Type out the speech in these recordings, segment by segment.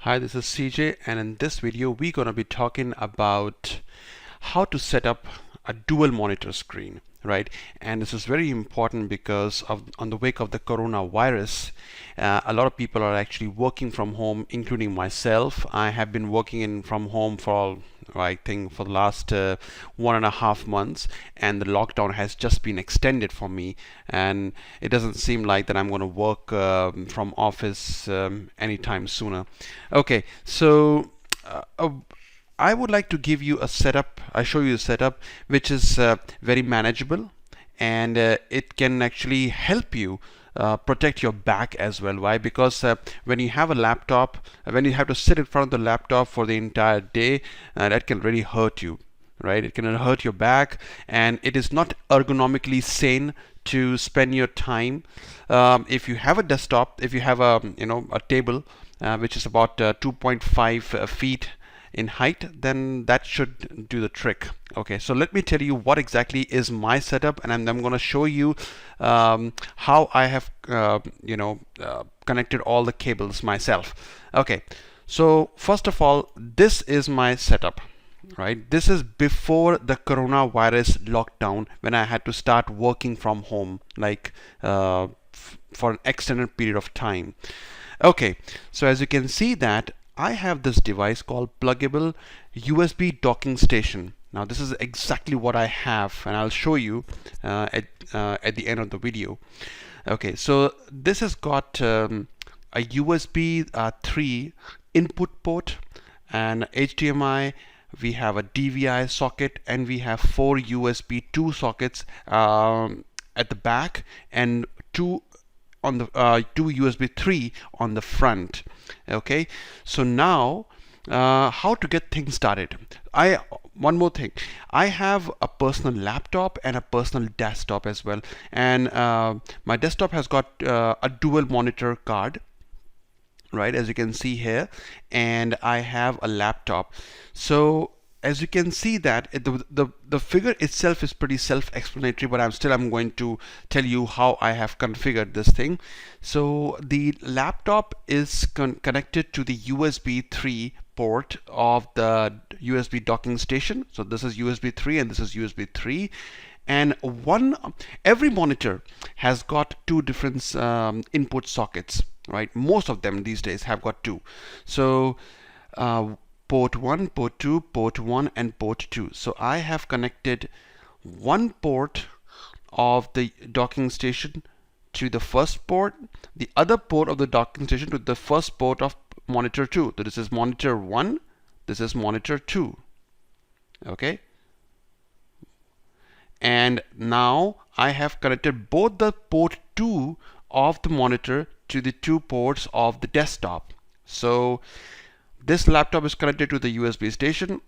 Hi, this is CJ, and in this video we're going to be talking about how to set up a dual monitor screen, right? And this is very important because on the wake of the coronavirus, a lot of people are actually working from home, including myself. I have been working from home for I think for the last 1.5 months, and the lockdown has just been extended for me, and it doesn't seem like that I'm going to work from office anytime sooner. Okay, so I would like to give you a setup. I show you a setup which is very manageable, and it can actually help you protect your back as well. Why? Because when you have a laptop, when you have to sit in front of the laptop for the entire day, that can really hurt you, right? It can hurt your back, and it is not ergonomically sane to spend your time. If you have a desktop, if you have a table which is about 2.5 feet in height, then that should do the trick. Okay, so let me tell you what exactly is my setup, and I'm going to show you how I have connected all the cables myself. Okay, so first of all, this is my setup, right? This is before the coronavirus lockdown, when I had to start working from home, like for an extended period of time. Okay, so as you can see that I have this device called Plugable USB docking station. Now this is exactly what I have, and I'll show you at the end of the video. Okay, so this has got a USB 3 input port and HDMI. We have a DVI socket, and we have 4 USB 2 sockets at the back, and two USB 3 on the front. Okay, so now how to get things started. One more thing, I have a personal laptop and a personal desktop as well, and my desktop has got a dual monitor card, right, as you can see here, and I have a laptop. So as you can see that the figure itself is pretty self-explanatory, but I'm going to tell you how I have configured this thing. So the laptop is connected to the USB 3 port of the USB docking station. So this is USB 3 and this is USB 3, and every monitor has got two different input sockets, right? Most of them these days have got two. So port 1, port 2, port 1, and port 2. So I have connected one port of the docking station to the first port, the other port of the docking station to the first port of monitor 2. So this is monitor 1, this is monitor 2. Okay, and now I have connected both the port 2 of the monitor to the two ports of the desktop. So this laptop is connected to the USB station,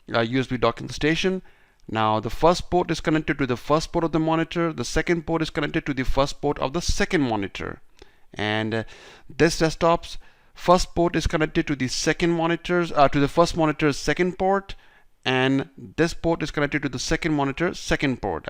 USB docking station. Now the first port is connected to the first port of the monitor, the second port is connected to the first port of the second monitor, and this desktop's first port is connected to the to the first monitor's second port, and this port is connected to the second monitor's second port.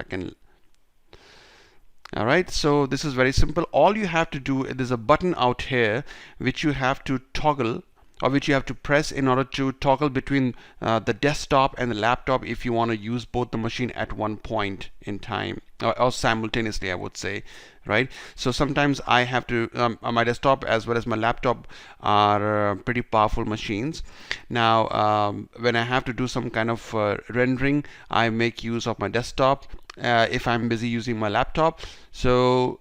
Alright, so this is very simple. All you have to do, there's a button out here which you have to toggle, or which you have to press in order to toggle between the desktop and the laptop if you want to use both the machine at one point in time, or simultaneously, I would say, right? So sometimes I have to my desktop as well as my laptop are pretty powerful machines. Now when I have to do some kind of rendering, I make use of my desktop if I'm busy using my laptop. So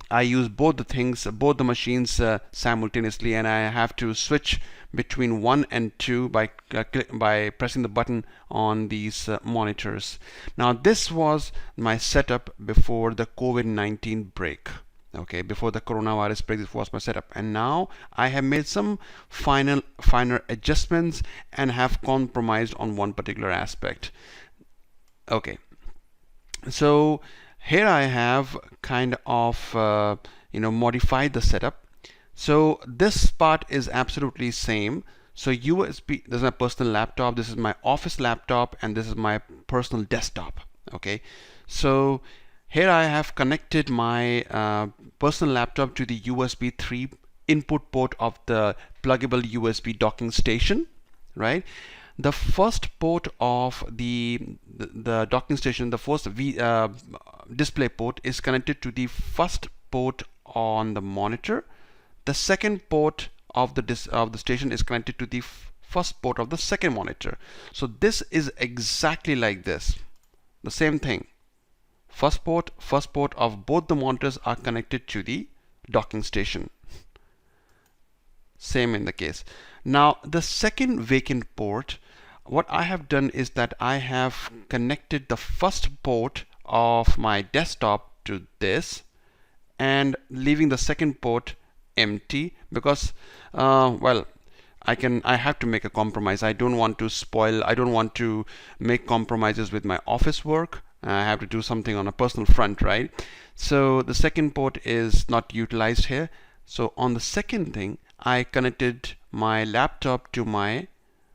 I use both the machines simultaneously, and I have to switch between 1 and 2 by pressing the button on these monitors. Now this was my setup before the COVID-19 break. Okay, before the coronavirus break, this was my setup, and now I have made some finer adjustments and have compromised on one particular aspect. Okay, so here I have kind of modified the setup. So this part is absolutely same. So USB, this is my personal laptop, this is my office laptop, and this is my personal desktop. Okay, so here I have connected my personal laptop to the USB 3 input port of the pluggable USB docking station, right? The first port of the docking station, the first display port, is connected to the first port on the monitor. The second port of the station is connected to the first port of the second monitor. So this is exactly like this, the same thing. First port of both the monitors are connected to the docking station. Same in the case. Now the second vacant port, what I have done is that I have connected the first port of my desktop to this and leaving the second port empty, because well, I have to make a compromise. I don't want to make compromises with my office work. I have to do something on a personal front, right? So the second port is not utilized here. So on the second thing, I connected my laptop to my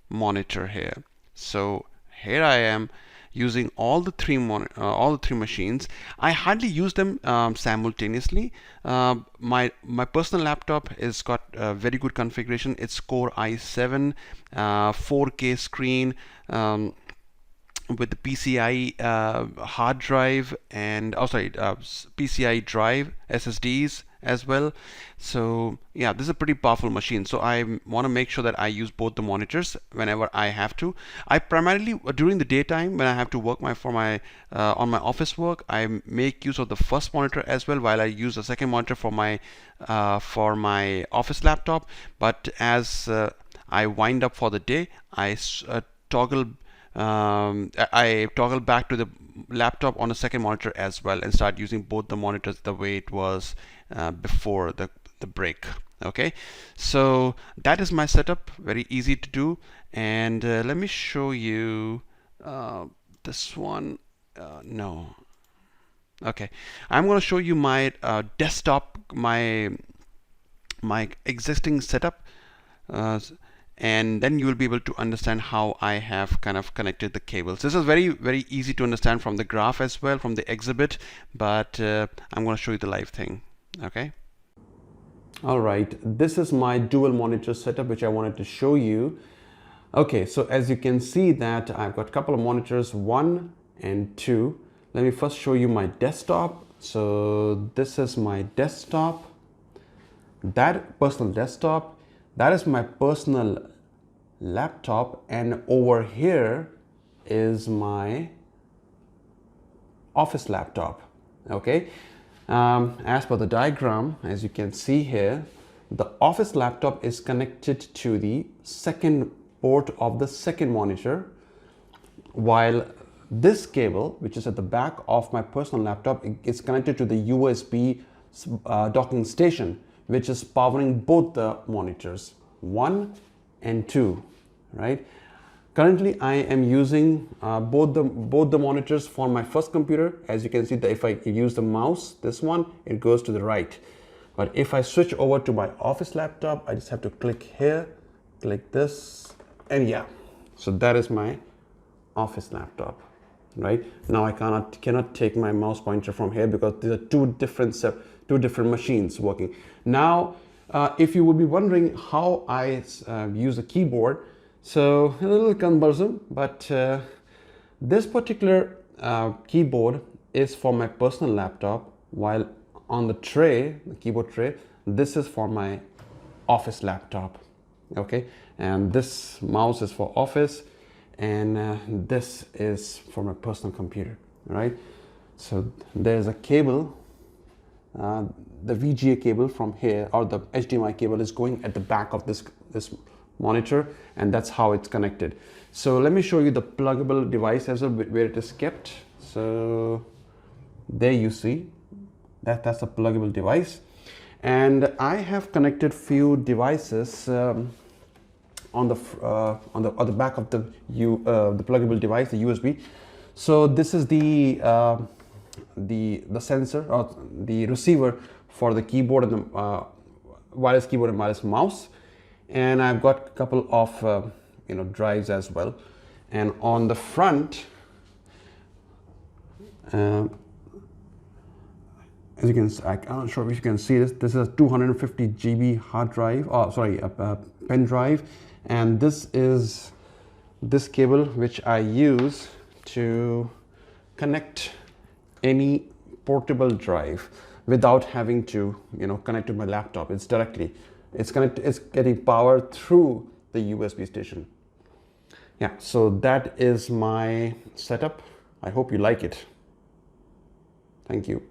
monitor here. So here I am using all the three machines. I hardly use them simultaneously. My personal laptop has got a very good configuration. It's Core i7, 4K screen, with the PCI hard drive and PCI drive SSDs as well. So yeah, this is a pretty powerful machine. So I want to make sure that I use both the monitors whenever I have to. I primarily during the daytime when I have to work on my office work, I make use of the first monitor as well, while I use the second monitor for my office laptop. But as I wind up for the day, I toggle back to the laptop on the second monitor as well and start using both the monitors the way it was before the break. Okay, so that is my setup, very easy to do. And let me show you this one. No, okay, I'm going to show you my desktop, my existing setup, and then you will be able to understand how I have kind of connected the cables. This is very, very easy to understand from the graph as well, from the exhibit, but I'm going to show you the live thing. Okay. All right, this is my dual monitor setup which I wanted to show you. Okay, so as you can see that I've got a couple of monitors, 1 and 2. Let me first show you my desktop. So this is my desktop, that personal desktop, that is my personal laptop, and over here is my office laptop. Okay, as per the diagram, as you can see here, the office laptop is connected to the second port of the second monitor, while this cable, which is at the back of my personal laptop, is connected to the USB docking station, which is powering both the monitors, 1 and 2, right? Currently I am using both the monitors for my first computer. As you can see that if I use the mouse, this one, it goes to the right. But if I switch over to my office laptop, I just have to click here, click this, and yeah, so that is my office laptop. Right now I cannot take my mouse pointer from here because these are two different machines working. Now if you would be wondering how I use a keyboard, so a little cumbersome, but this particular keyboard is for my personal laptop, while on the tray, the keyboard tray, this is for my office laptop. Okay, and this mouse is for office, and this is for my personal computer. Right, so there's a cable, the VGA cable from here, or the HDMI cable, is going at the back of this monitor, and that's how it's connected. So let me show you the pluggable device as well, where it is kept. So there you see that's a pluggable device, and I have connected few devices on the back of the pluggable device, the USB. So this is the sensor, or the receiver for the keyboard and the wireless keyboard and wireless mouse, and I've got a couple of drives as well. And on the front, As you can, I'm not sure if you can see this. This is a 250 GB hard drive. Oh, sorry, a pen drive, and this is this cable which I use to connect any portable drive without having to, connect to my laptop. It's directly, it's getting power through the USB station. Yeah, so that is my setup. I hope you like it. Thank you.